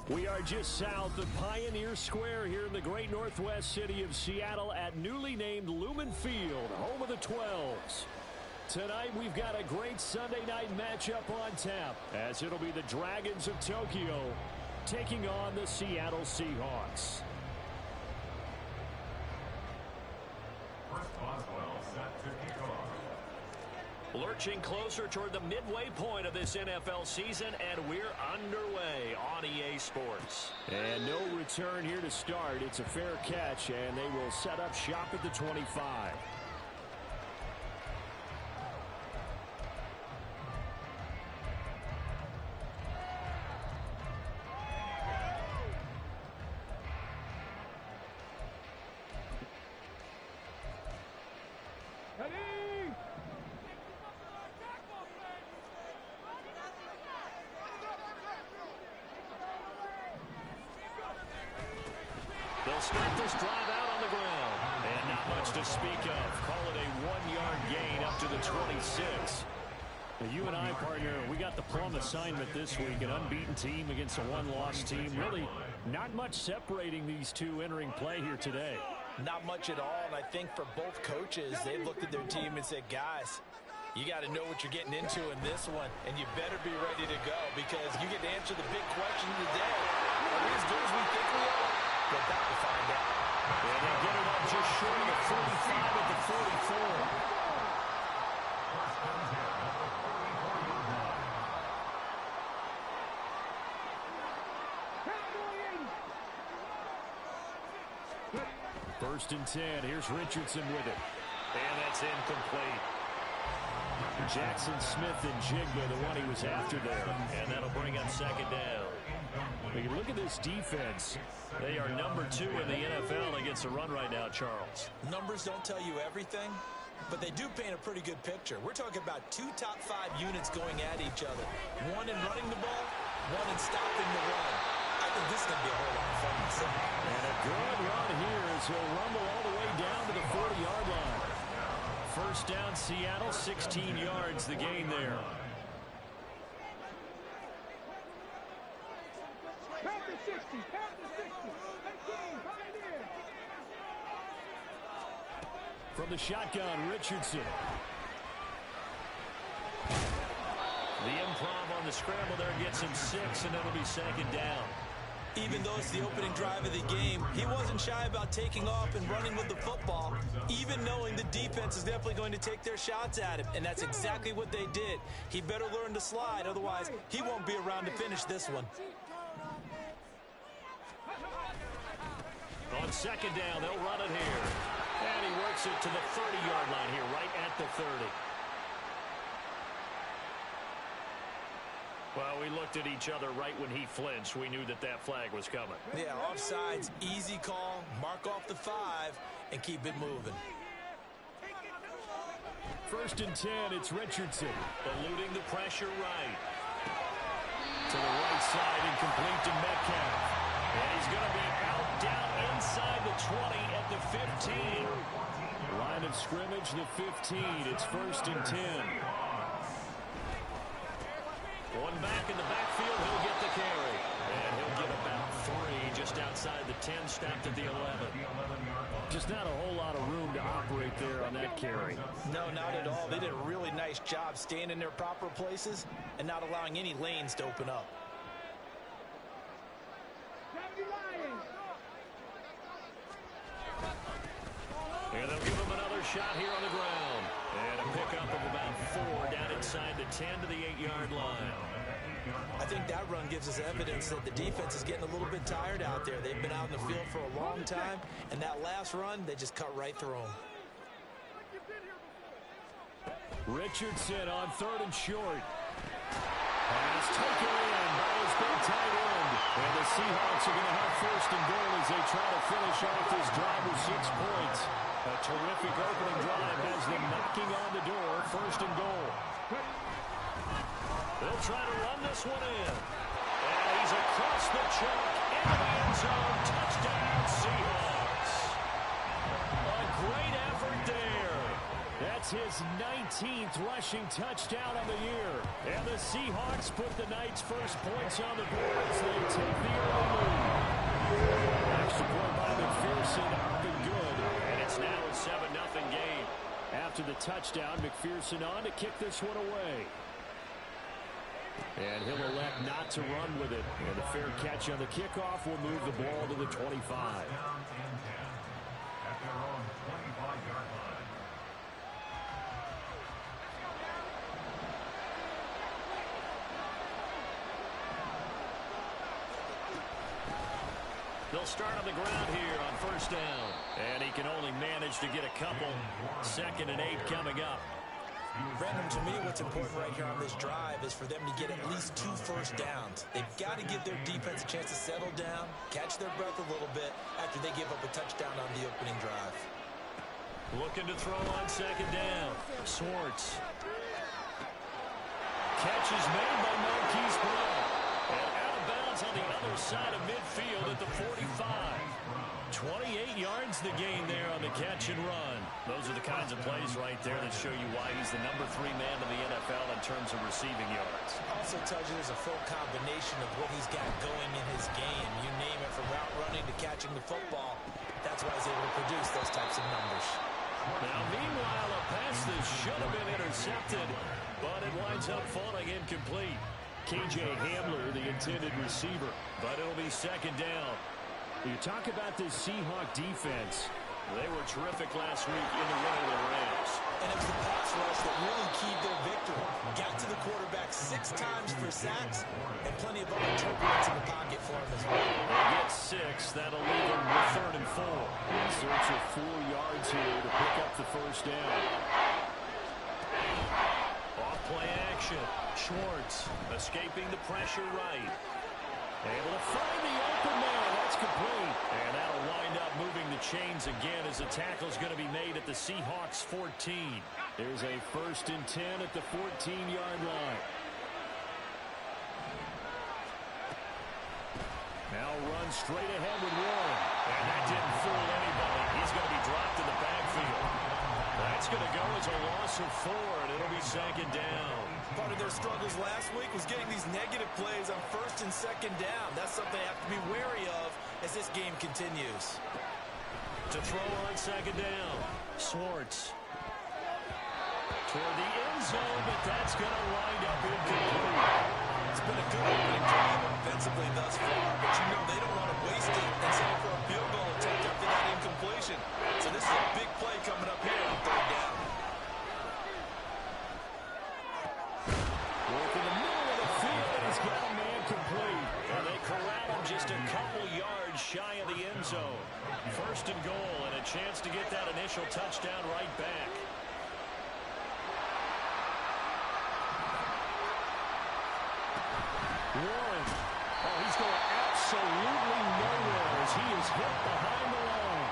We are just south of Pioneer Square here in the great northwest city of Seattle at newly named Lumen Field, home of the 12s. Tonight we've got a great Sunday night matchup on tap, as it'll be the Dragons of Tokyo taking on the Seattle Seahawks. Lurching closer toward the midway point of this NFL season, and we're underway on EA Sports. And no return here to start. It's a fair catch, and they will set up shop at the 25. They'll start this drive out on the ground. And not much to speak of. Call it a 1-yard gain up to the 26. Now, you and I, partner, we got the plum assignment this week. An unbeaten team against a one-loss team. Really not much separating these two entering play here today. Not much at all, and I think for both coaches, they've looked at their team and said, guys, you got to know what you're getting into in this one, and you better be ready to go because you get to answer the big question of the day. Are we as good as we think we are? We're about to find out. And they get it up just short of the 45 at the 44. First and 10. Here's Richardson with it. And that's incomplete. Jackson Smith and Jigba, the one he was after there. And that'll bring up second down. We can look at this defense. They are number 2 in the NFL against the run right now, Charles. Numbers don't tell you everything, but they do paint a pretty good picture. We're talking about 2 top 5 units going at each other. One in running the ball, one in stopping the run. I think this is going to be a whole lot of fun myself. And a good run here as he'll rumble all the way down to the 40-yard line. First down, Seattle, 16 yards, the gain there. From the shotgun, Richardson. The improv on the scramble there gets him 6, and it'll be second down. Even though it's the opening drive of the game, he wasn't shy about taking off and running with the football, even knowing the defense is definitely going to take their shots at him, and that's exactly what they did. He better learn to slide, otherwise he won't be around to finish this one. On second down, they'll run it here. And he works it to the 30-yard line here, right at the 30. Well, we looked at each other right when he flinched. We knew that that flag was coming. Yeah, offsides, easy call, mark off the 5, and keep it moving. First and 10, it's Richardson. Eluding the pressure right. To the right side and complete to Metcalf. And he's going to be out down inside the 20 at the 15. Line of scrimmage, the 15. It's first and 10. One back in the backfield, he'll get the carry. And he'll get about 3 just outside the 10, stopped at the 11. Just not a whole lot of room to operate there on that carry. No, not at all. They did a really nice job staying in their proper places and not allowing any lanes to open up. And they'll give him another shot here on the ground. And a pickup of about 4 down inside the 10 to the 8-yard line. I think that run gives us evidence that the defense is getting a little bit tired out there. They've been out in the field for a long time, and that last run, they just cut right through them. Richardson on 3rd and short. Pass taken in by his big tight end. And the Seahawks are going to have first and goal as they try to finish off this drive with 6 points. A terrific opening drive has them knocking on the door. First and goal. They'll try to run this one in. And he's across the chalk into the end zone. Touchdown, Seahawks. A great effort there. That's It's his 19th rushing touchdown on the year. And the Seahawks put the night's first points on the board as they take the early lead. Extra point by McPherson up and good. And it's now a 7-0 game. After the touchdown, McPherson on to kick this one away. And he'll elect not to run with it. And a fair catch on the kickoff will move the ball to the 25. They'll start on the ground here on first down. And he can only manage to get a couple. 2nd and 8 coming up. Brandon, to me, what's important right here on this drive is for them to get at least 2 first downs. They've got to give their defense a chance to settle down, catch their breath a little bit after they give up a touchdown on the opening drive. Looking to throw on 2nd down. Swartz. Catch is made by Marquise Brown. And out of bounds on the other side of midfield at the 45. 28 yards the gain there on the catch and run. Those are the kinds of plays right there that show you why he's the number 3 man in the NFL in terms of receiving yards. Also tells you there's a full combination of what he's got going in his game. You name it, from route running to catching the football. That's why he's able to produce those types of numbers. Now, meanwhile, a pass that should have been intercepted, but it winds up falling incomplete. KJ Hamler, the intended receiver, but it'll be 2nd down. You talk about this Seahawk defense. They were terrific last week in the win of the Rams. And it was the pass rush that really keyed their victory. Got to the quarterback 6 times for sacks, and plenty of other turbulence in the pocket for him as well. They get 6. That'll leave them with 3rd and 4. In search of 4 yards here to pick up the first down. Off play action. Schwartz escaping the pressure right. Able to find the open man. That's complete. And that'll wind up moving the chains again as the tackle's going to be made at the Seahawks 14. There's a 1st and 10 at the 14-yard line. Now runs straight ahead with Warren. And that didn't fool anybody. He's going to be dropped in the backfield. That's going to go as a loss of 4, and it'll be 2nd down. Part of their struggles last week was getting these negative plays on 1st and 2nd down. That's something they have to be wary of as this game continues. To throw on 2nd down, Swartz. Toward the end zone, but that's going to wind up incomplete. It's been a good opening drive offensively thus far, but you know they don't want to waste it and settle for a field goal attempt after that incompletion. So this is a big play coming up here on 3rd down. Work in the middle of the field, and he's got a man complete. And they corral him just a couple yards shy of the end zone. 1st and goal, and a chance to get that initial touchdown right back. Warren. Oh, he's going absolutely nowhere as he is hit behind the line.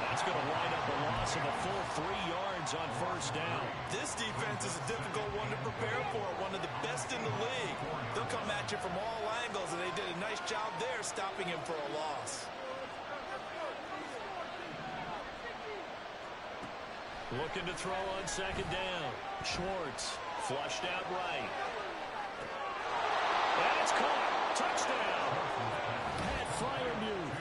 That's going to wind up a loss of a full 3 yards on 1st down. This defense is a difficult one to prepare for, one of the best in the league. They'll come at you from all angles, and they did a nice job there stopping him for a loss. Looking to throw on 2nd down. Schwartz flushed out right. And it's caught. Touchdown. Pat Fryermuth.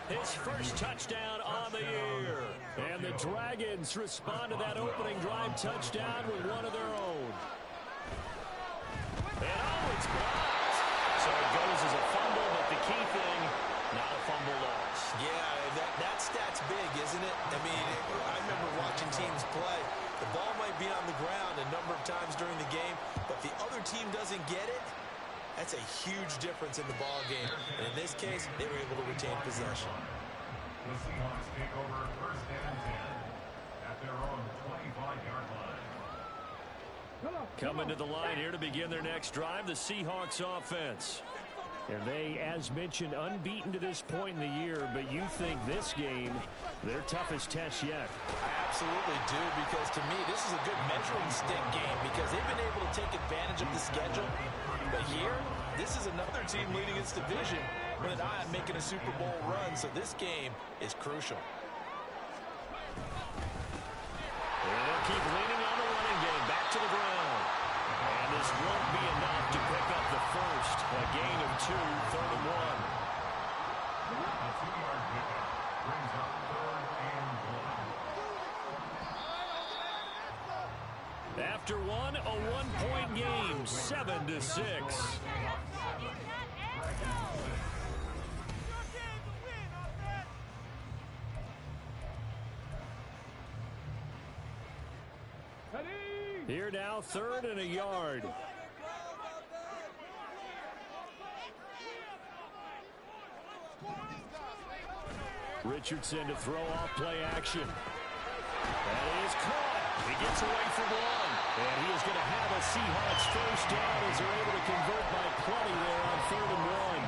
His first touchdown on the year. And the Dragons respond to that opening drive touchdown with one of their own. And oh, it's blocked. So it goes as a fumble, but the key thing, not a fumble loss. Yeah, that stat's big, isn't it? I mean, I remember watching teams play. The ball might be on the ground a number of times during the game, but if the other team doesn't get it, that's a huge difference in the ball game. And in this case, they were able to retain possession. The Seahawks take over 1st and 10 at their own 25-yard line. Coming to the line here to begin their next drive, the Seahawks offense. And they, as mentioned, unbeaten to this point in the year, but you think this game, their toughest test yet. I absolutely do, because to me, this is a good measuring stick game because they've been able to take advantage of the schedule. But here, this is another team leading its division with an eye on making a Super Bowl run, so this game is crucial. And they'll keep leaning on After one, a one-point game, 7-6. Here now, 3rd and a yard. Richardson to throw off play action. That is caught. He gets away from one. And he is going to have a Seahawks first down as they're able to convert by plenty there on 3rd and 1.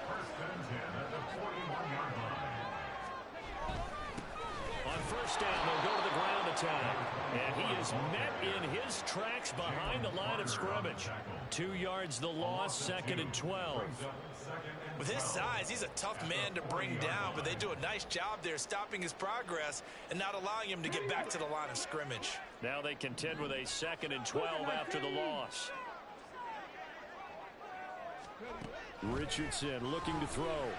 First and 10 at the 41-yard line. On first down, they'll go to the ground attack. And he is met in his tracks behind the line of scrimmage. 2 yards the loss, 2nd and 12. With his size, he's a tough man to bring down, but they do a nice job there stopping his progress and not allowing him to get back to the line of scrimmage. Now they contend with a 2nd and 12 after the loss. Richardson looking to throw.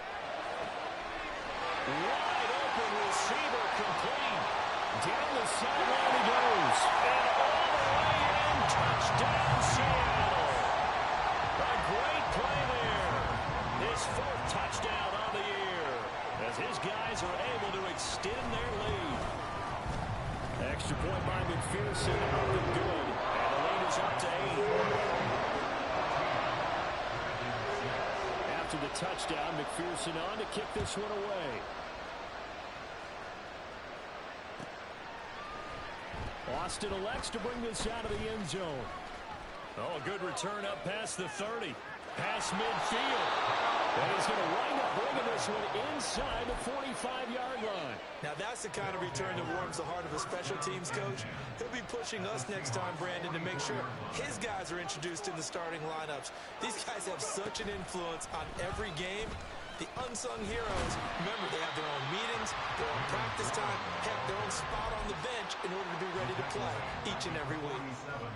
Wide open receiver complete. Down the sideline he goes. And all the way in. Touchdown Seattle. A great play there. His 4th touchdown on the year as his guys are able to extend their lead. Extra point by McPherson, up and good. And the lead is up to 8. After the touchdown, McPherson on to kick this one away. Austin elects to bring this out of the end zone. Oh, a good return up past the 30. Past midfield. And he's going to wind up bringing this one inside the 45-yard line. Now that's the kind of return that warms the heart of a special teams coach. He'll be pushing us next time, Brandon, to make sure his guys are introduced in the starting lineups. These guys have such an influence on every game. The unsung heroes, remember, they have their own meetings, their own practice time, heck, their own spot on the bench in order to be ready to play each and every week.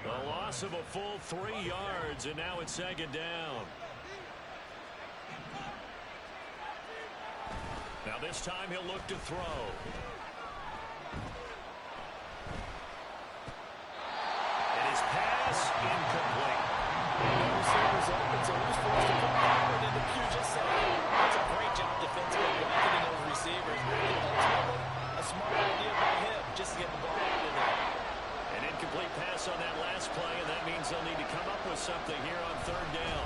A loss of a full 3 yards, and now it's 2nd down. Now this time he'll look to throw. And his pass incomplete. Receivers open, so he's forced to put forward into Puget Sound. That's a great job defensively blocking those receivers. Ultimately, a smart idea by him just to get the ball out of there. An incomplete pass on that last play, and that means they'll need to come up with something here on 3rd down.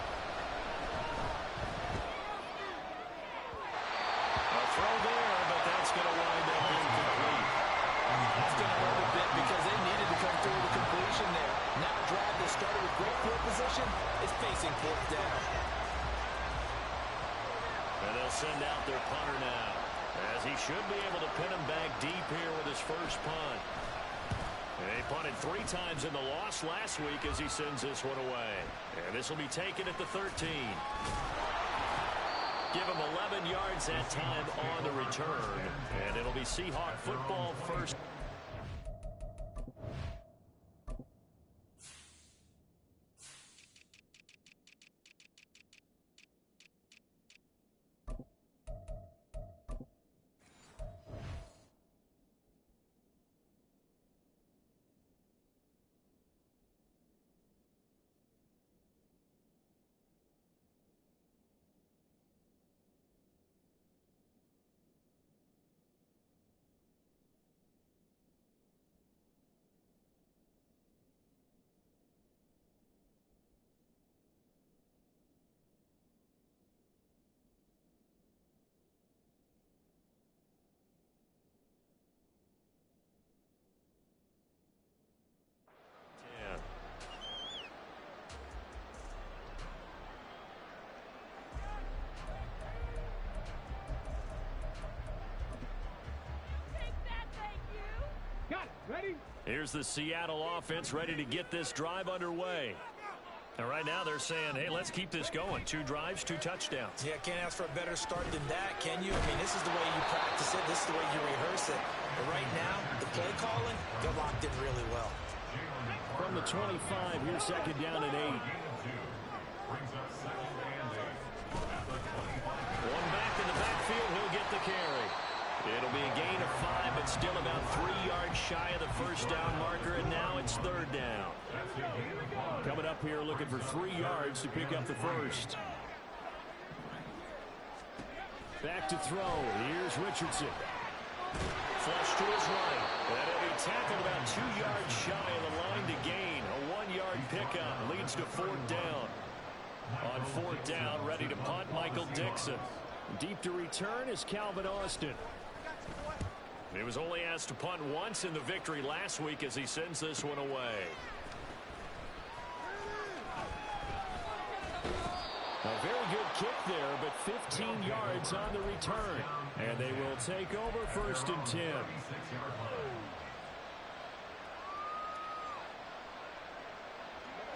A throw there, but that's going to wind up incomplete. That's going to hurt a bit because they needed to come through with a completion there. Now a drive that started with great field position is facing 4th down. And they'll send out their punter now, as he should be able to pin him back deep here with his first punt. They punted 3 times in the loss last week as he sends this one away. And this will be taken at the 13. Give him 11 yards that time on the return. And it'll be Seahawk football first. Here's the Seattle offense ready to get this drive underway. And right now they're saying, hey, let's keep this going. 2 drives, 2 touchdowns. Yeah, can't ask for a better start than that, can you? I mean, this is the way you practice it. This is the way you rehearse it. But right now, the play calling, they're locked in really well. From the 25, here's 2nd down and 8. One back in the backfield, he'll get the carry. It'll be a gain of 5, but it's still about 3 yards shy of the first down marker, and now it's third down. Coming up here looking for 3 yards to pick up the first. Back to throw. Here's Richardson. Flush to his right. And he'll be tackled about 2 yards shy of the line to gain. A 1-yard pickup leads to fourth down. On fourth down, ready to punt, Michael Dixon. Deep to return is Calvin Austin. He was only asked to punt once in the victory last week as he sends this one away. A very good kick there, but 15 yards on the return. And they will take over first and 10.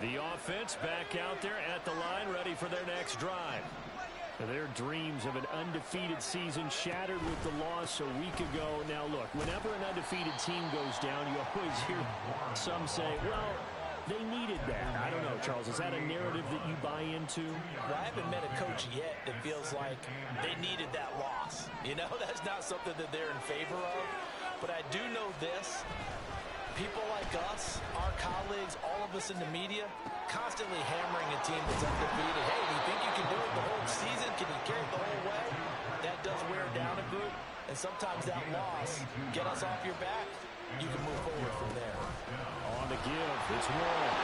The offense back out there at the line, ready for their next drive. Their dreams of an undefeated season shattered with the loss a week ago. Now, look, whenever an undefeated team goes down, you always hear some say, well, they needed that. I don't know, Charles. Is that a narrative that you buy into? Well, I haven't met a coach yet that feels like they needed that loss. You know, that's not something that they're in favor of. But I do know this. People like us, our colleagues, all of us in the media, constantly hammering a team that's undefeated. Hey, do you think you can do it the whole season? Can you carry it the whole way? That does wear down a group. And sometimes that loss, get us off your back, you can move forward from there. On the give, it's Warren.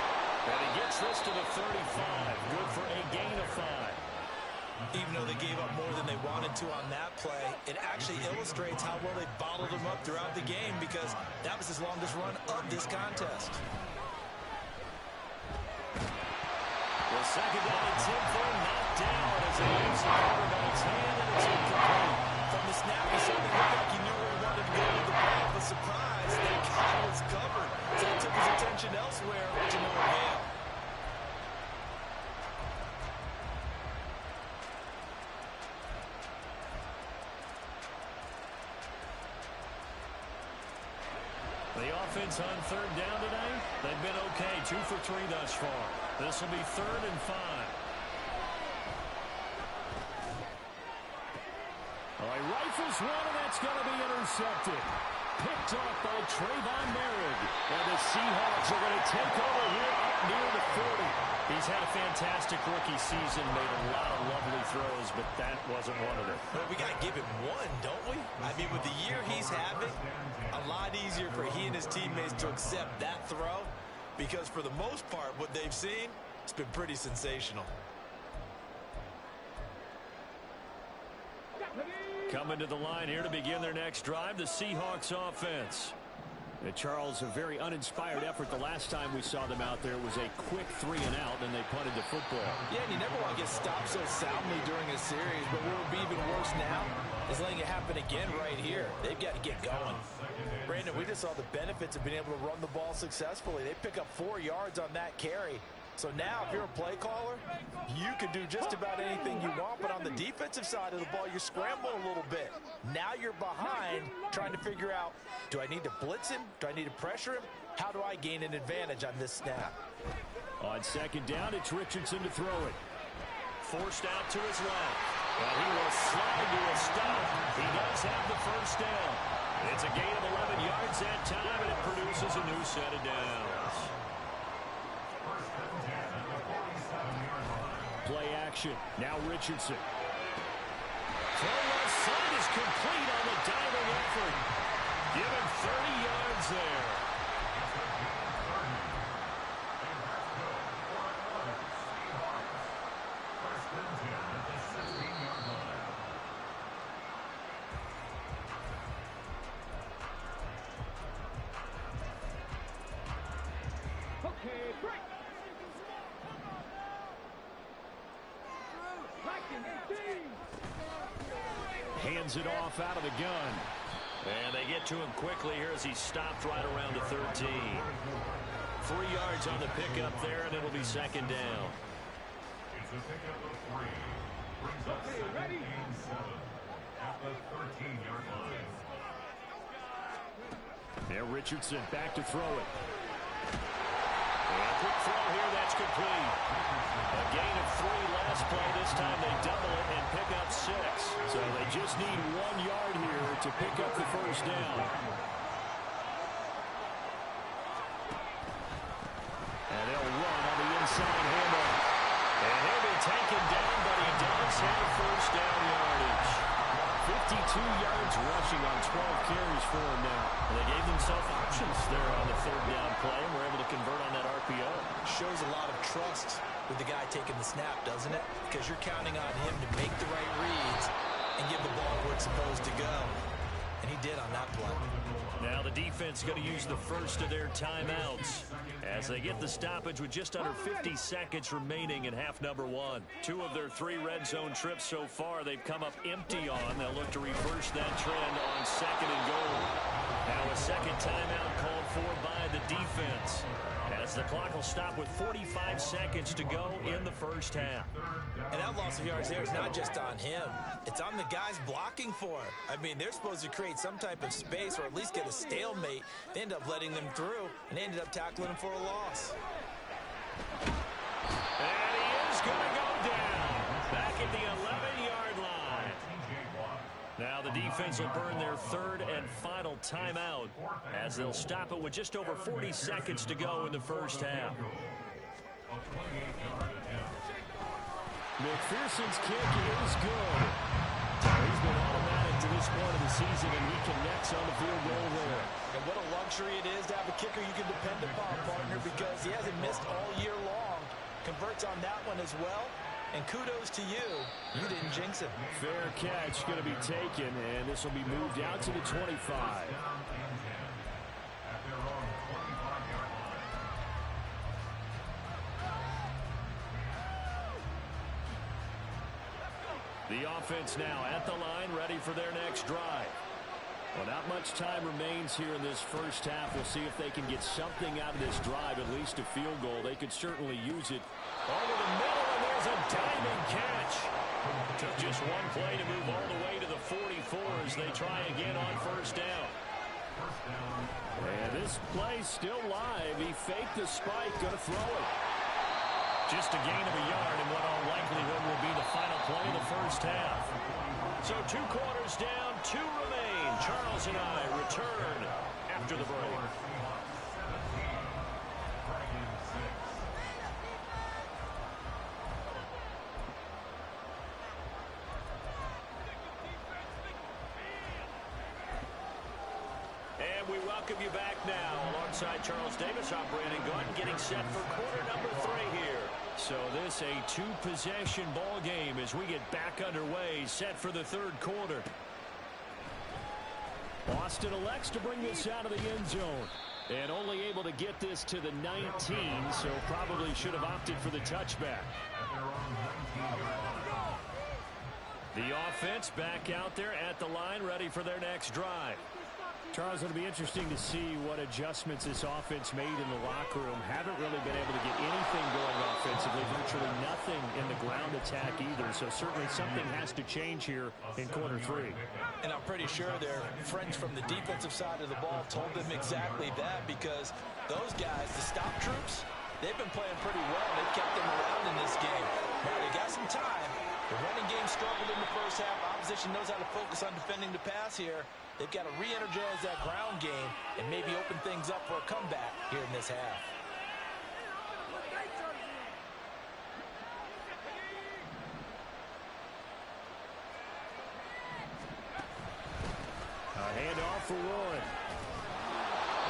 And he gets this to the 35. Good for a gain of 5. Even though they gave up more than they wanted to on that play, it actually illustrates how well they bottled them up throughout the game because that was his longest run of this contest. The second down and 10 for him, knocked down as he hits the quarterback's hand, and it's incomplete. From the snap, he certainly looked like he knew where he wanted to go with the ball, but surprise, that guy was covered. So he took his attention elsewhere to no avail. The offense on third down tonight, they've been okay, 2 for 3 thus far. This will be 3rd and 5. All right, rifles one, and that's going to be intercepted. Picked off by Trayvon Merrick. And the Seahawks are going to take over here up near the 40. He's had a fantastic rookie season, made a lot of lovely throws, but that wasn't one of them. Well, we got to give him one, don't we? I mean, with the year he's having, a lot easier for he and his teammates to accept that throw because for the most part, what they've seen, it's been pretty sensational. Coming to the line here to begin their next drive, the Seahawks offense. And Charles, a very uninspired effort. The last time we saw them out there was a quick 3 and out, and they punted the football. Yeah, and you never want to get stopped so soundly during a series, but what would be even worse now is letting it happen again right here. They've got to get going. Brandon, we just saw the benefits of being able to run the ball successfully. They pick up 4 yards on that carry. So now, if you're a play caller, you can do just about anything you want, but on the defensive side of the ball, you scramble a little bit. Now you're behind trying to figure out, do I need to blitz him? Do I need to pressure him? How do I gain an advantage on this snap? On second down, it's Richardson to throw it. Forced out to his left. And he will slide to a stop. He does have the first down. It's a gain of 11 yards that time, and it produces a new set of downs. Play action. Now Richardson. Throw left side is complete on the diving effort. Given 30 yards there. Hands it off out of the gun. And they get to him quickly here as he stopped right around the 13. 3 yards on the pickup there, and it'll be second down. It's a pickup of 3. Brings up second and 7 at the 13-yard line. There Richardson back to throw it. And a quick throw here. That's complete. A gain of 3 last play. This time they double it and pick up 6. So they just need 1 yard here to pick up the first down. And they'll run on the inside handoff. And he'll be taken down, but he does have first down yardage. 52 yards rushing on 12 carries for him now. And they gave themselves options there on the 3rd down play and were able to convert on that RPO. Shows a lot of trust with the guy taking the snap, doesn't it? Because you're counting on him to make the right reads and give the ball where it's supposed to go. And he did on that play. Now the defense going to use the first of their timeouts as they get the stoppage with just under 50 seconds remaining in half number 1. 2 of their 3 red zone trips so far they've come up empty on. They'll look to reverse that trend on 2nd and goal. Now a second timeout called for by the defense as the clock will stop with 45 seconds to go in the first half. And that loss of yards there is not just on him. It's on the guys blocking for him. I mean, they're supposed to create some type of space or at least get a stalemate. They end up letting them through, and they ended up tackling him for a loss. And he is going to go down back at the 11-yard line. Now the defense will burn their 3rd and final timeout as they'll stop it with just over 40 seconds to go in the first half. McPherson's kick is good. He's been automatic to this point of the season, and he connects on the field goal there. And what a luxury it is to have a kicker you can depend upon, partner, because he hasn't missed all year long. Converts on that one as well. And kudos to you. You didn't jinx him. Fair catch going to be taken, and this will be moved out to the 25. The offense now at the line, ready for their next drive. Well, not much time remains here in this first half. We'll see if they can get something out of this drive, at least a field goal. They could certainly use it. Over the middle, and there's a diving catch. Took just one play to move all the way to the 44 as they try again on first down. And this play's still live. He faked the spike, going to throw it. Just a gain of a yard in what all likelihood will be the final play of the first half. So 2 quarters down, 2 remain. Charles and I return after the break. And we welcome you back now. Alongside Charles Davis, I'm Brandon Gunn, getting set for quarter number 3 here. So this a 2-possession ball game as we get back underway, set for the 3rd quarter. Boston elects to bring this out of the end zone. And only able to get this to the 19, so probably should have opted for the touchback. The offense back out there at the line, ready for their next drive. Charles, it'll be interesting to see what adjustments this offense made in the locker room. Haven't really been able to get anything going offensively, virtually nothing in the ground attack either. So certainly something has to change here in quarter 3. And I'm pretty sure their friends from the defensive side of the ball told them exactly that, because those guys, the stop troops, they've been playing pretty well. They've kept them around in this game. Now they got some time. The running game struggled in the first half. Opposition knows how to focus on defending the pass here. They've got to re-energize that ground game and maybe open things up for a comeback here in this half. A handoff for Warren.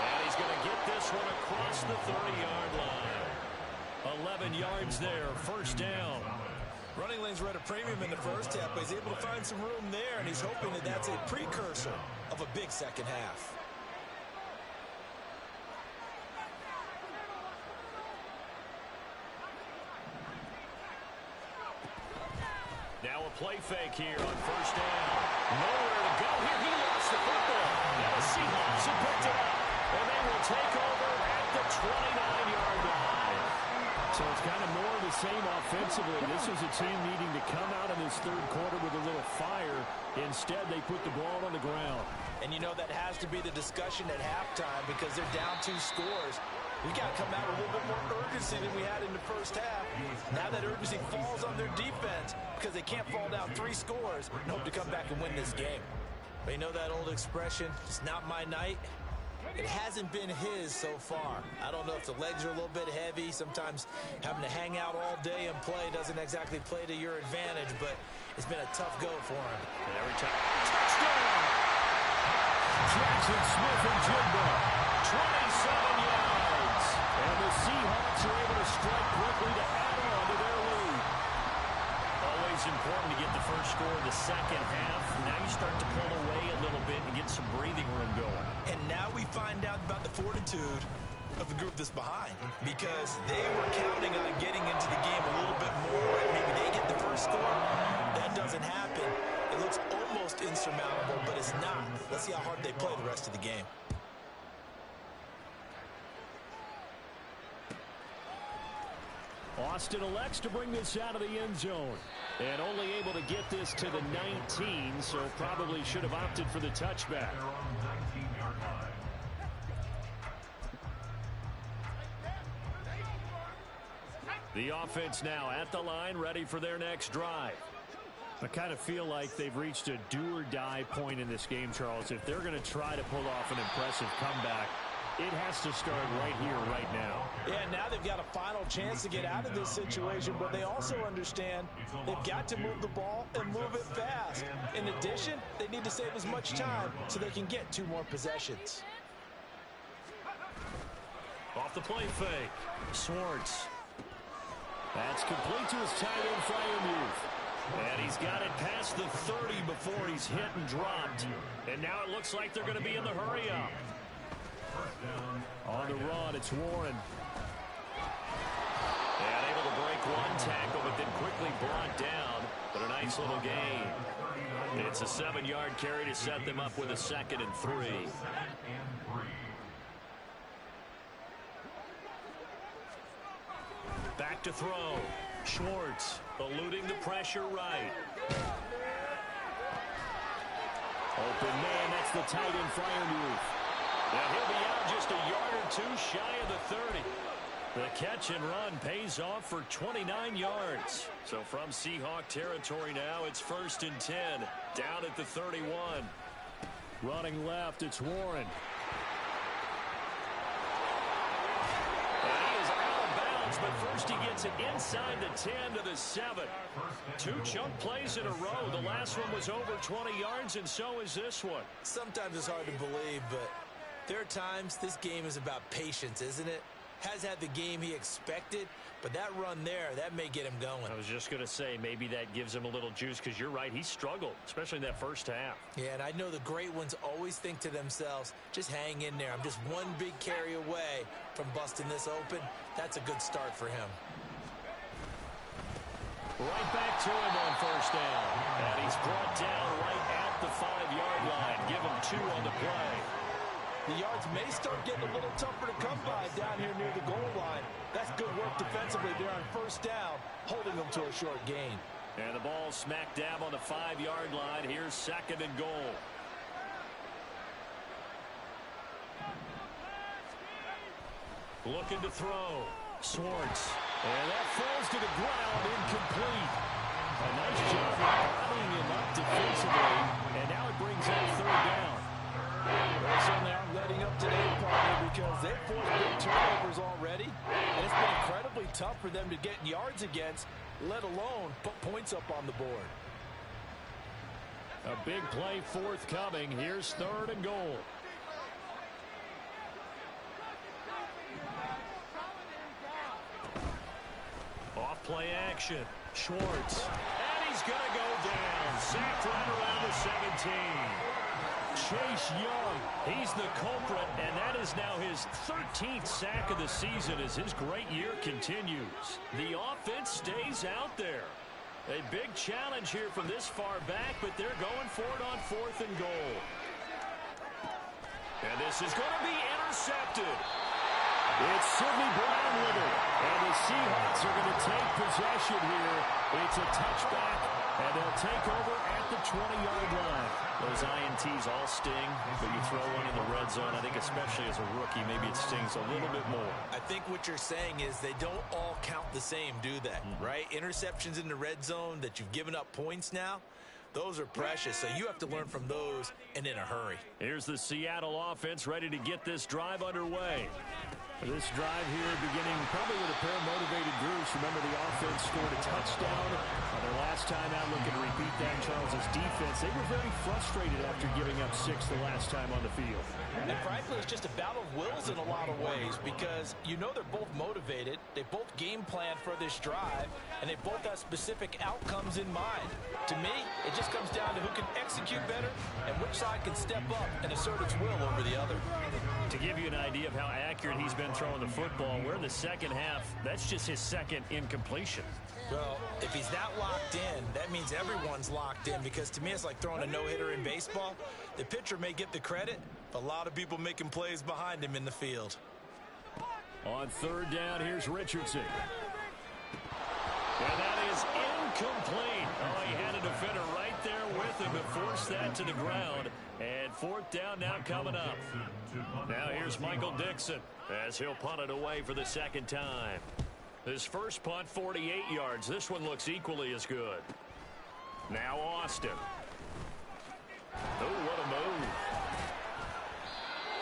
And he's going to get this one across the 30-yard line. 11 yards there, first down. Running lanes were at a premium in the first half, but he's able to find some room there, and he's hoping that that's a precursor of a big second half. Now a play fake here on first down. Nowhere to go here. He lost the football. Now the Seahawks have picked it up, and they will take over at the 29-yard line. So it's kind of more of the same offensively. This was a team needing to come out in this 3rd quarter with a little fire. Instead, they put the ball on the ground. And you know that has to be the discussion at halftime because they're down 2 scores. We've got to come out with a little bit more urgency than we had in the first half. Now that urgency falls on their defense because they can't fall down 3 scores and hope to come back and win this game. But you know that old expression, it's not my night? It hasn't been his so far. I don't know if the legs are a little bit heavy. Sometimes having to hang out all day and play doesn't exactly play to your advantage, but it's been a tough go for him. And every time, touchdown! Jackson Smith and Jigba, 27 yards. And the Seahawks are able to strike quickly to add on to their lead. Always important to get the first score in the second half. Now you start to pull away a little bit and get some breathing room going. And now we find out about the fortitude of the group that's behind, because they were counting on getting into the game a little bit more. Maybe they get the first score. That doesn't happen. It looks almost insurmountable, but it's not. Let's see how hard they play the rest of the game. Austin elects to bring this out of the end zone. And only able to get this to the 19, so probably should have opted for the touchback. Their own 19-yard line. The offense now at the line, ready for their next drive. I kind of feel like they've reached a do-or-die point in this game, Charles. If they're going to try to pull off an impressive comeback, it has to start right here, right now. Yeah, now they've got a final chance to get out of this situation, but they also understand they've got to move the ball and move it fast. In addition, they need to save as much time so they can get 2 more possessions. Off the play fake, Swartz. That's complete to his tight end, Freiermuth. And he's got it past the 30 before he's hit and dropped. And now it looks like they're going to be in the hurry-up. On the run, it's Warren. And able to break one tackle, but then quickly brought down. But a nice little gain. It's a 7-yard carry to set them up with a 2nd and 3. Back to throw. Schwartz eluding the pressure right. Open man, that's the tight end, Freiermuth. Now he'll be out just a yard or 2 shy of the 30. The catch and run pays off for 29 yards. So from Seahawk territory now, it's 1st and 10. Down at the 31. Running left, it's Warren. And he is out of bounds, but first he gets it inside the 10 to the 7. 2 chunk plays in a row. The last one was over 20 yards, and so is this one. Sometimes it's hard to believe, but there are times this game is about patience, isn't it? Has had the game he expected, but that run there, that may get him going. I was just going to say, maybe that gives him a little juice, because you're right, he struggled, especially in that first half. Yeah, and I know the great ones always think to themselves, just hang in there. I'm just one big carry away from busting this open. That's a good start for him. Right back to him on 1st down. And he's brought down right at the 5-yard line. Give him 2 on the play. The yards may start getting a little tougher to come by down here near the goal line. That's good work defensively there on 1st down, holding them to a short gain. And the ball smack dab on the 5-yard line. Here's 2nd and goal. Looking to throw. Swartz. And that falls to the ground, incomplete. A nice job of rallying him up defensively. And now it brings up 3rd down. They certainly aren't letting up today, partner, because they've forced big turnovers already. And it's been incredibly tough for them to get yards against, let alone put points up on the board. A big play forthcoming. Here's 3rd and goal. Off play action. Schwartz. And he's going to go down. Sacked right around the 17. Chase Young, he's the culprit, and that is now his 13th sack of the season as his great year continues. The offense stays out there. A big challenge here from this far back, but they're going for it on 4th and goal. And this is going to be intercepted. It's Sidney Brown with it, and the Seahawks are going to take possession here. It's a touchback And they'll take over at the 20-yard line. Those INTs all sting, but you throw one in the red zone, I think especially as a rookie, maybe it stings a little bit more. I think what you're saying is they don't all count the same, do they? Right? Interceptions in the red zone that you've given up points now, those are precious, so you have to learn from those and in a hurry. Here's the Seattle offense ready to get this drive underway. This drive here beginning probably with a pair of motivated groups. Remember, the offense scored a touchdown on their last time out, looking to repeat that in Charles's defense. They were very frustrated after giving up 6 the last time on the field. And frankly, it's just a battle of wills in a lot of ways because you know they're both motivated. They both game plan for this drive, and they both have specific outcomes in mind. To me, it just comes down to who can execute better and which side can step up and assert its will over the other. To give you an idea of how accurate he's been throwing the football, we're in the second half. That's just his second incompletion. Well, if he's that locked in, that means everyone's locked in because to me it's like throwing a no-hitter in baseball. The pitcher may get the credit, but a lot of people making plays behind him in the field. On third down, here's Richardson. And that is incomplete. Oh, he had a defender right there with him and forced that to the ground. And fourth down now coming up. Now here's Michael Dixon as he'll punt it away for the second time. His first punt, 48 yards. This one looks equally as good. Now Austin. Oh, what a move.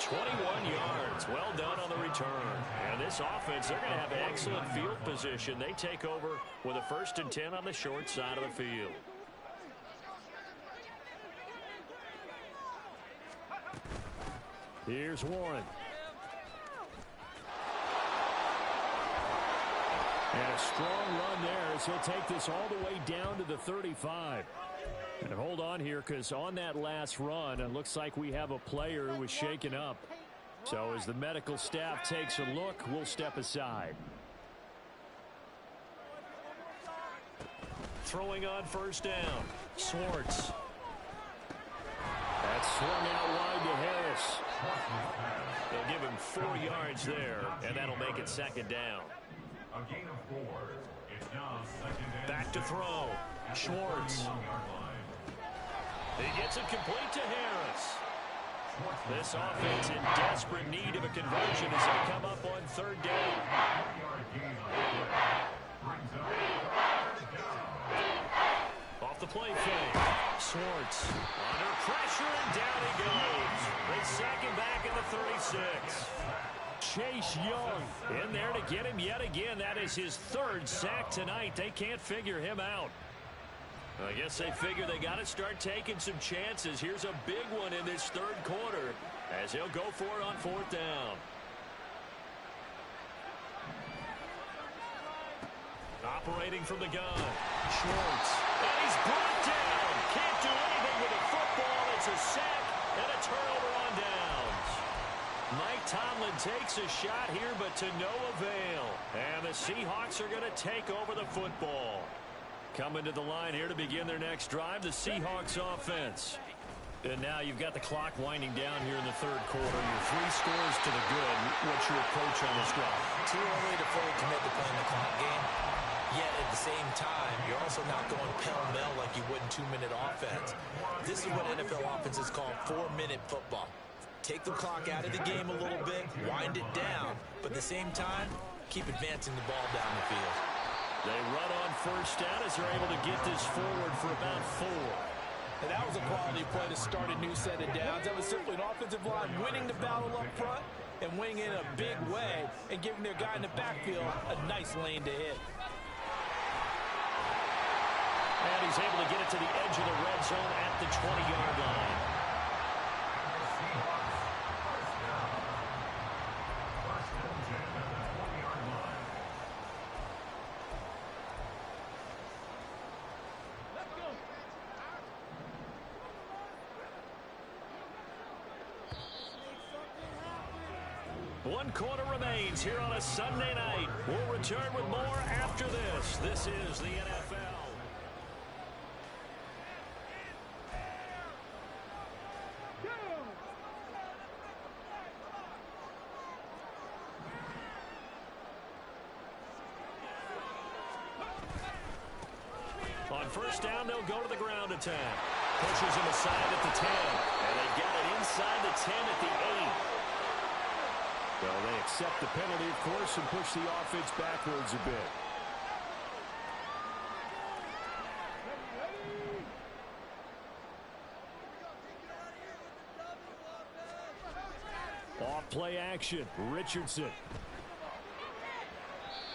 21 yards. Well done on the return. And this offense, they're going to have excellent field position. They take over with a 1st and 10 on the short side of the field. Here's Warren. And a strong run there as he'll take this all the way down to the 35. And hold on here because on that last run, it looks like we have a player who was shaken up. So as the medical staff takes a look, we'll step aside. Throwing on first down. Swartz. That's swung out wide to Harris. They'll give him 4 yards there, and that'll make it second down. A gain of 4. It's now second and Back to throw. Schwartz. He gets it complete to Harris. This offense in desperate need of a conversion as they come up on third down. Off the play fake. Schwartz under pressure and down he goes. They sack him back in the 36. Chase Young in there to get him yet again. That is his 3rd sack tonight. They can't figure him out. I guess they figure they got to start taking some chances. Here's a big one in this 3rd quarter as he'll go for it on 4th down. Operating from the gun. Schwartz. And he's brought down. Can't do anything with the football. It's a sack and a turnover on downs. Mike Tomlin takes a shot here, but to no avail. And the Seahawks are going to take over the football. Coming to the line here to begin their next drive, the Seahawks offense. And now you've got the clock winding down here in the 3rd quarter. You're 3 scores to the good. What's your approach on this drive? Too early to fully commit to playing the clock game. Yet at the same time, you're also not going pell-mell like you would in 2-minute offense. This is what NFL offenses call 4-minute football. Take the clock out of the game a little bit, wind it down, but at the same time, keep advancing the ball down the field. They run on first down as they're able to get this forward for about 4. And that was a quality play to start a new set of downs. That was simply an offensive line winning the battle up front and winning in a big way and giving their guy in the backfield a nice lane to hit. And he's able to get it to the edge of the red zone at the 20-yard line. One quarter remains here on a Sunday night. We'll return with more after this. This is the NFL. On first down, they'll go to the ground attack. Pushes him aside at the 10. And they've got it inside the 10 at the 8. Well, they accept the penalty, of course, and push the offense backwards a bit. Off play action, Richardson.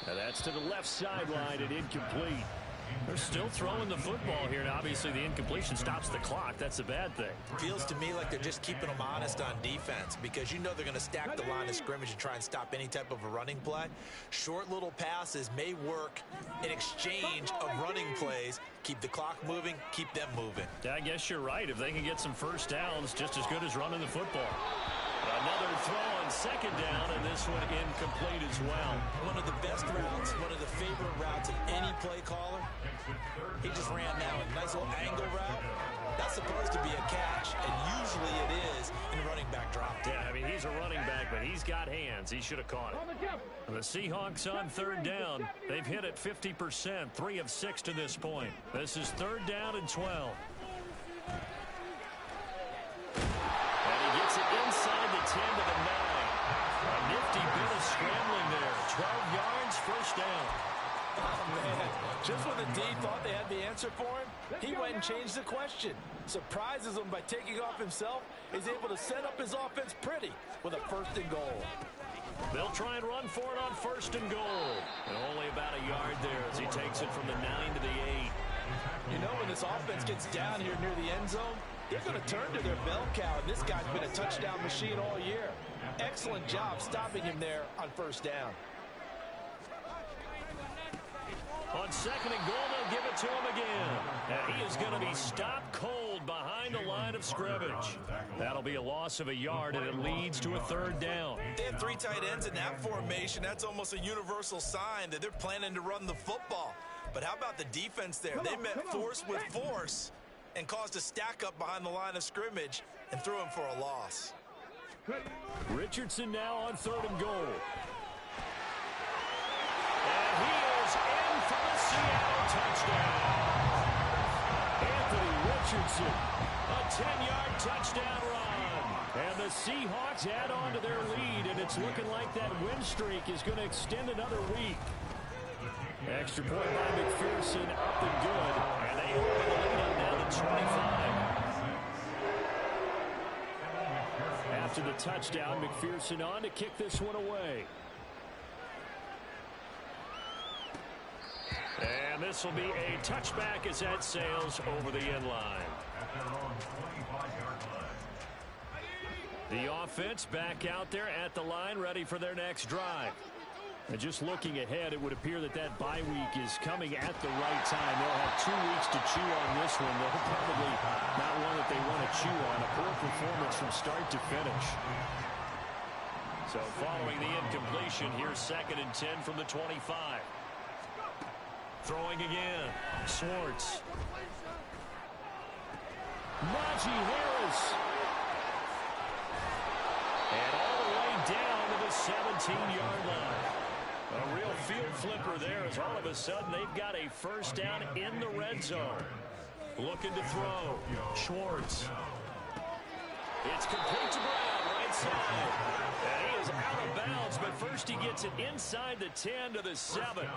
Now that's to the left sideline and incomplete. They're still throwing the football here, and obviously the incompletion stops the clock. That's a bad thing. Feels to me like they're just keeping them honest on defense because you know they're going to stack the line of scrimmage and try and stop any type of a running play. Short little passes may work in exchange of running plays. Keep the clock moving, keep them moving. Yeah, I guess you're right. If they can get some first downs, just as good as running the football. Another throw on second down, and this one incomplete as well. One of the best routes, one of the favorite routes of any play caller. He just ran now a nice little angle route. That's supposed to be a catch, and usually it is in running back drop. Yeah, I mean, he's a running back, but he's got hands. He should have caught it. The Seahawks on third down. They've hit it 50%, 3 of 6 to this point. This is third down and 12. Gets it inside the 10 to the 9. A nifty bit of scrambling there. 12 yards, first down. Oh, man. Just when the D thought they had the answer for him, he went and changed the question. Surprises him by taking off himself. He's able to set up his offense pretty with a first and goal. They'll try and run for it on first and goal. And only about a yard there as he takes it from the 9 to the 8. You know, when this offense gets down here near the end zone, they're going to turn to their bell cow, and this guy's been a touchdown machine all year. Excellent job stopping him there on first down. On second and goal, they'll give it to him again. And he is going to be stopped cold behind the line of scrimmage. That'll be a loss of a yard, and it leads to a third down. They have 3 tight ends in that formation. That's almost a universal sign that they're planning to run the football. But how about the defense there? They met force with force and caused a stack up behind the line of scrimmage and threw him for a loss. Richardson now on third and goal. And he is in for the Seattle touchdown. Anthony Richardson, a 10-yard touchdown run. And the Seahawks add on to their lead, and it's looking like that win streak is going to extend another week. Extra point by McPherson, up and good. And they open the lead up now to 25. After the touchdown, McPherson on to kick this one away. And this will be a touchback as that sails over the end line. The offense back out there at the line, ready for their next drive. And just looking ahead, it would appear that that bye week is coming at the right time. They'll have 2 weeks to chew on this one. They'll probably not one that they want to chew on. A poor performance from start to finish. So following the incompletion, here's second and 10 from the 25. Throwing again. Schwartz. Najee Harris. And all the way down to the 17-yard line. A real field flipper there as all of a sudden they've got a first down in the red zone. Looking to throw. Schwartz. It's complete to Brown, right side. And he is out of bounds, but first he gets it inside the 10 to the 7.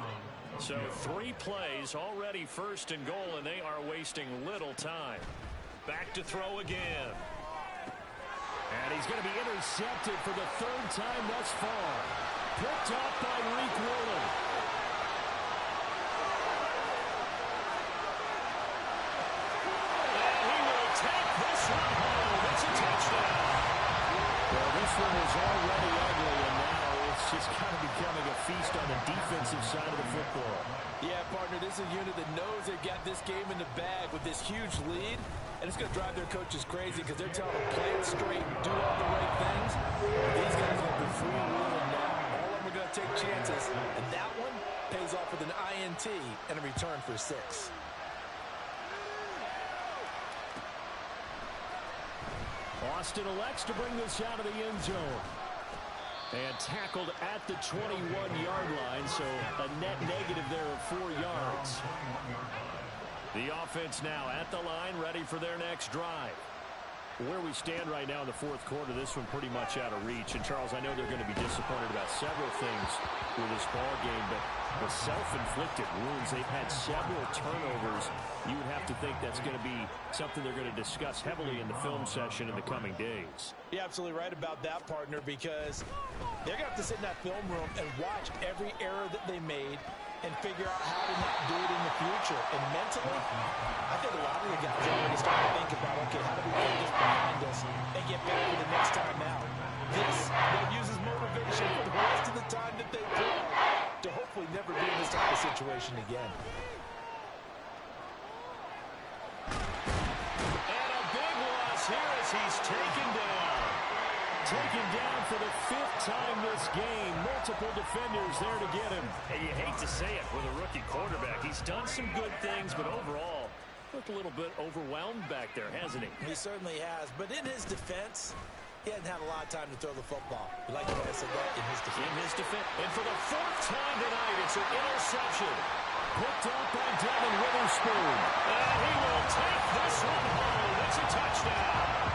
So 3 plays, already first and goal, and they are wasting little time. Back to throw again. And he's going to be intercepted for the 3rd time thus far. Picked up by Reek Woolen. And he will take this one home. It's a touchdown. Well, this one is already ugly, and now it's just kind of becoming a feast on the defensive side of the football. Yeah, partner, this is a unit that knows they've got this game in the bag with this huge lead. And it's going to drive their coaches crazy because they're telling them play it straight, do all the right things. These guys are going to be free-wheeling now. All of them are going to take chances. And that one pays off with an INT and a return for 6. Austin elects to bring this out of the end zone. And tackled at the 21-yard line, so a net negative there of 4 yards. The offense now at the line, ready for their next drive. Where we stand right now in the fourth quarter, this one pretty much out of reach. And, Charles, I know they're going to be disappointed about several things with this ball game, but the self-inflicted wounds, they've had several turnovers. You would have to think that's going to be something they're going to discuss heavily in the film session in the coming days. You're absolutely right about that, partner, because they're going to have to sit in that film room and watch every error that they made and figure out how to not do it in the future. And mentally, I think a lot of the guys are already starting to think about, okay, how do we put this behind us and get better for the next time out? This will use as motivation for the rest of the time that they play to hopefully never be in this type of situation again. And a big loss here as he's taken down. Taken down for the 5th time this game. Multiple defenders there to get him. And you hate to say it with a rookie quarterback. He's done some good things, but overall, looked a little bit overwhelmed back there, hasn't he? He certainly has. But in his defense, he hasn't had a lot of time to throw the football. You like the way I said that? In his defense. In his defense. And for the 4th time tonight, it's an interception. Picked up by Devin Witherspoon. And he will take this one home. It's a touchdown.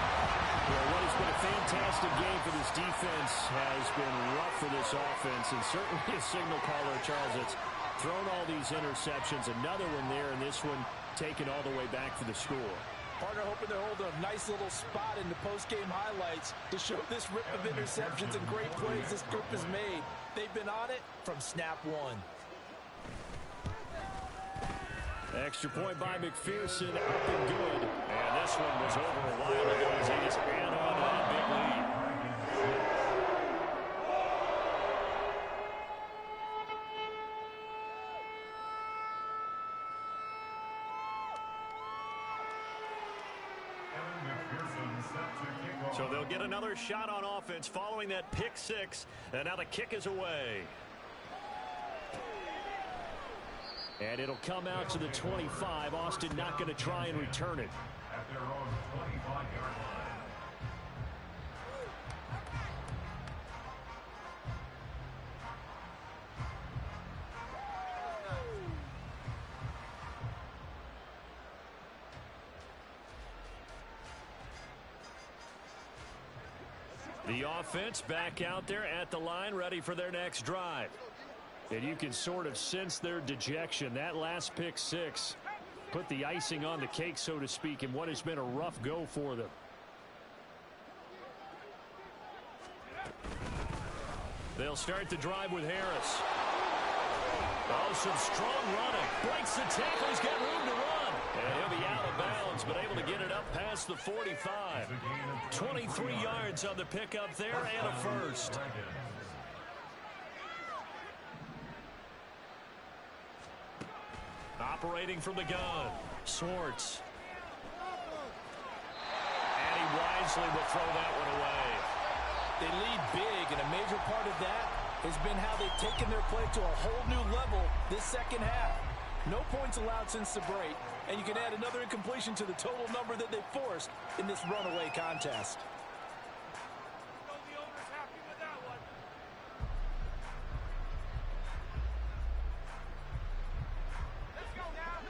Well, what has been a fantastic game for this defense has been rough for this offense, and certainly a signal caller, Charles, that's thrown all these interceptions. Another one there, and this one taken all the way back for the score. Partner hoping they're holding a nice little spot in the post-game highlights to show this rip of interceptions and great plays this group has made. They've been on it from snap one. Extra point by McPherson, up and good. And this one was over a while ago as he just ran on to that big lead. So they'll get another shot on offense following that pick six. And now the kick is away. And it'll come out to the 25. Austin not going to try and return it. At their own 25-yard line. The offense back out there at the line, ready for their next drive. And you can sort of sense their dejection. That last pick six put the icing on the cake, so to speak, in what has been a rough go for them. They'll start the drive with Harris. Oh, some strong running. Breaks the tackle. He's got room to run. And he'll be out of bounds, but able to get it up past the 45. 23 yards on the pickup there and a first. Operating from the gun, Swartz. And he wisely will throw that one away. They lead big, and a major part of that has been how they've taken their play to a whole new level this second half. No points allowed since the break, and you can add another incompletion to the total number that they forced in this runaway contest.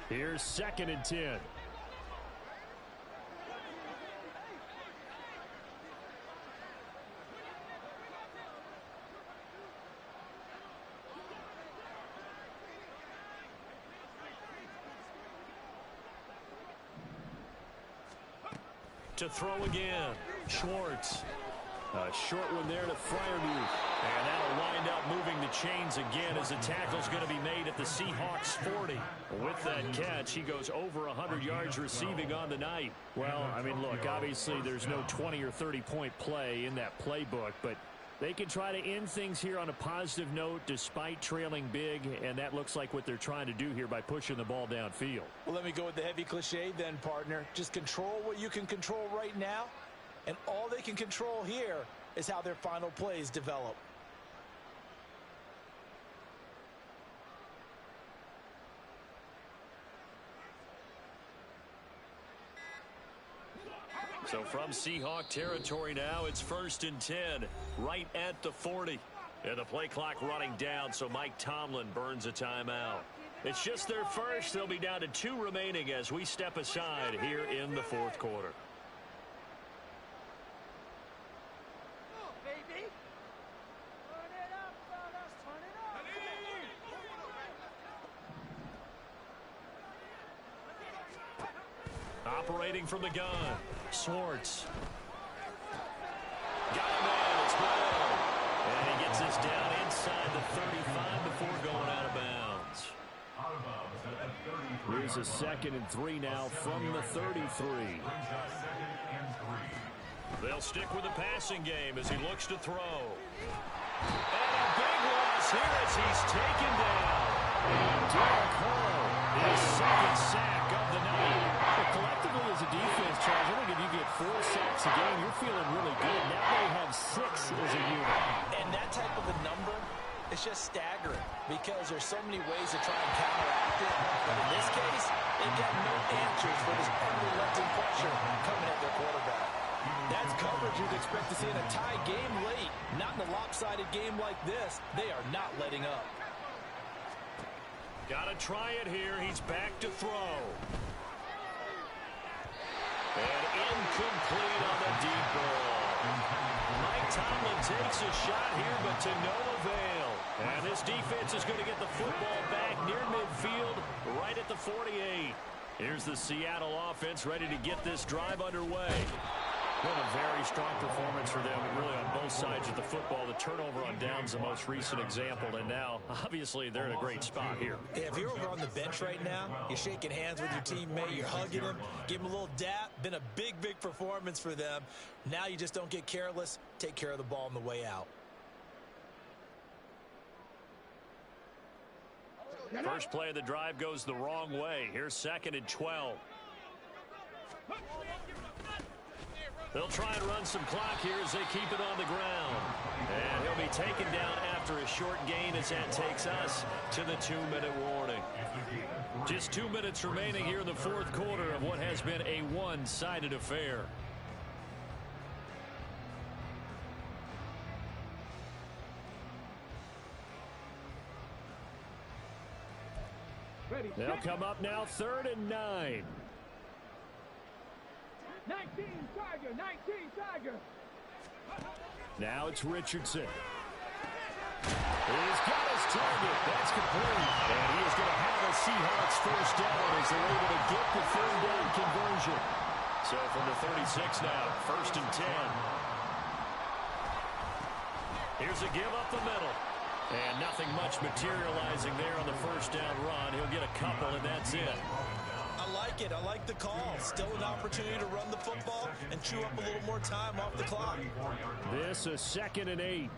Here's 2nd and 10. To throw again, Schwartz. A short one there to Freiermuth. And that'll wind up moving the chains again as the tackle's going to be made at the Seahawks 40. With that catch, he goes over 100 yards receiving on the night. Well, I mean, look, obviously there's no 20 or 30-point play in that playbook, but they can try to end things here on a positive note despite trailing big, and that looks like what they're trying to do here by pushing the ball downfield. Well, let me go with the heavy cliche then, partner. Just control what you can control right now, and all they can control here is how their final plays develop. So from Seahawk territory now, it's 1st and 10, right at the 40. And the play clock running down, so Mike Tomlin burns a timeout. It's just their first. They'll be down to 2 remaining as we step aside here in the fourth quarter. Operating from the gun, Swartz. Got him in, it's good. And he gets this down inside the 35 before going out of bounds. Here's a 2nd and 3 now from the 33. They'll stick with the passing game as he looks to throw. And a big loss here as he's taken down. And Derek Hall, his 2nd sack of the night. Collectively as a defense, Charles, I think if you get 4 sacks a game, you're feeling really good. Now they have 6 as a unit. And that type of a number, it's just staggering because there's so many ways to try and counteract it. But in this case, they've got no answers for this unrelenting pressure coming at their quarterback. That's coverage you'd expect to see in a tie game late. Not in a lopsided game like this. They are not letting up. Got to try it here. He's back to throw. And incomplete on the deep ball. Mike Tomlin takes a shot here, but to no avail. And this defense is going to get the football back near midfield, right at the 48. Here's the Seattle offense ready to get this drive underway. What a very strong performance for them, really on both sides of the football. The turnover on downs the most recent example, and now, obviously, they're in a great spot here. Yeah, if you're over on the bench right now, you're shaking hands with your teammate, you're hugging him, give him a little dap. Been a big, big performance for them. Now you just don't get careless. Take care of the ball on the way out. First play of the drive goes the wrong way. Here's 2nd and 12. They'll try and run some clock here as they keep it on the ground. And he'll be taken down after a short gain as that takes us to the 2-minute warning. Just 2 minutes remaining here in the fourth quarter of what has been a one-sided affair. They'll come up now 3rd and 9. 19 Tiger, 19 Tiger. Now it's Richardson. He's got his target. That's complete. And he is going to have a Seahawks first down as they're able to get the 3rd down conversion. So from the 36 now, 1st and 10. Here's a give up the middle. And nothing much materializing there on the first down run. He'll get a couple, and that's it. I like it. I like the call. Still an opportunity to run the football and chew up a little more time off the clock. This is 2nd and 8.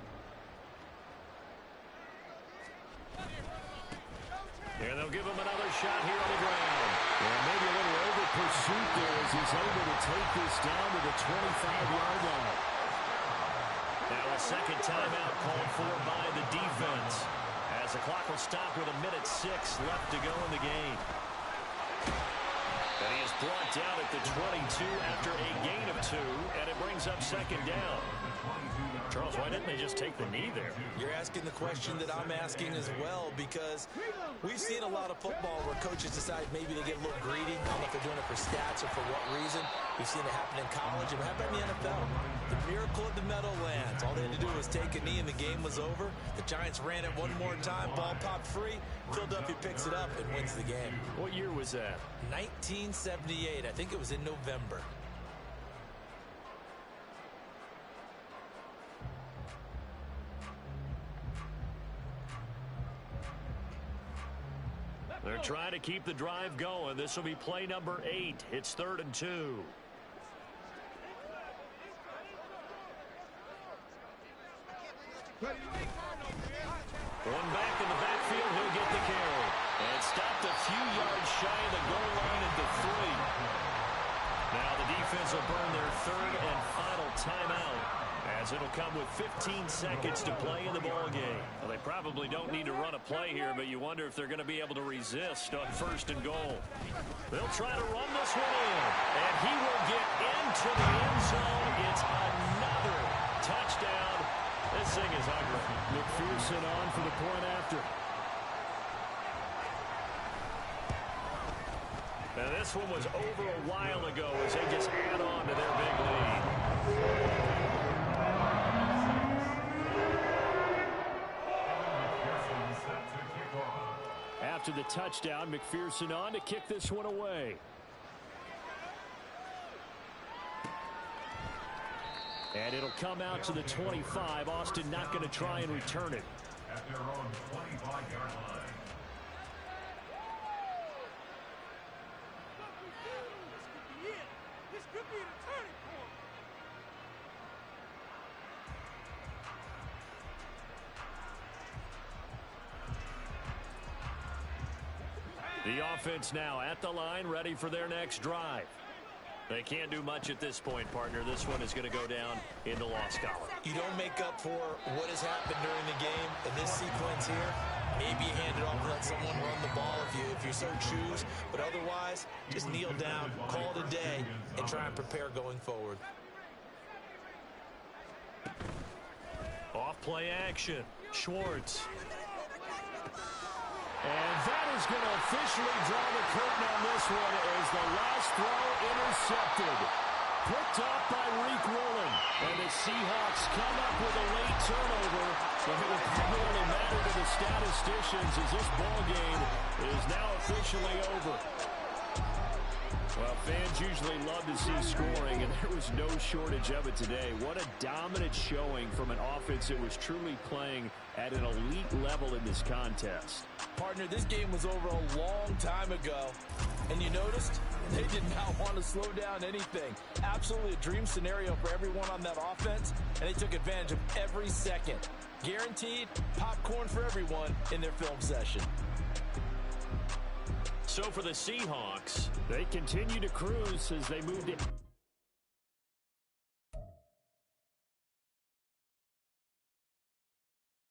And they'll give him another shot here on the ground. And maybe a little over pursuit there as he's able to take this down to the 25-yard line. Now a second timeout called for by the defense as the clock will stop with 1:06 left to go in the game. And he is brought down at the 22 after a gain of 2, and it brings up 2nd down. Charles, why didn't they just take the knee there? You're asking the question that I'm asking as well, because we've seen a lot of football where coaches decide maybe they get a little greedy. I don't know if they're doing it for stats or for what reason. We've seen it happen in college and it happened in the NFL. The miracle of the Meadowlands. All they had to do was take a knee and the game was over. The Giants ran it one more time. Ball popped free. Philadelphia picks it up and wins the game. What year was that? 1978. I think it was in November. They're trying to keep the drive going. This will be play number 8. It's 3rd and 2. One back in the backfield, he'll get the carry. And stopped a few yards shy of the goal line at the 3. Now the defense will burn their 3rd and final timeout, as it'll come with 15 seconds to play in the ballgame. Well, they probably don't need to run a play here, but you wonder if they're going to be able to resist on 1st and goal. They'll try to run this one in, and he will get into the end zone. It's another touchdown. This thing is ugly. McPherson on for the point after. And this one was over a while ago as they just add on to their big lead. After the touchdown, McPherson on to kick this one away. And it'll come out to the 25. Austin not going to try and return it. At their own 25-yard line. This could be the turning point. The offense now at the line, ready for their next drive. They can't do much at this point, partner. This one is going to go down in the loss column. You don't make up for what has happened during the game in this sequence here. Maybe you hand it off and let someone run the ball if you so choose. But otherwise, just kneel down, call it a day, and try and prepare going forward. Off play action. Schwartz. And that is going to officially draw the curtain on this one as the last throw intercepted. Picked off by Reek Woolen. And the Seahawks come up with a late turnover. But it will primarily matter to the statisticians as this ball game is now officially over. Well, fans usually love to see scoring, and there was no shortage of it today. What a dominant showing from an offense that was truly playing at an elite level in this contest. Partner, this game was over a long time ago, and you noticed they did not want to slow down anything. Absolutely a dream scenario for everyone on that offense, and they took advantage of every second. Guaranteed popcorn for everyone in their film session. So for the Seahawks, they continue to cruise as they move to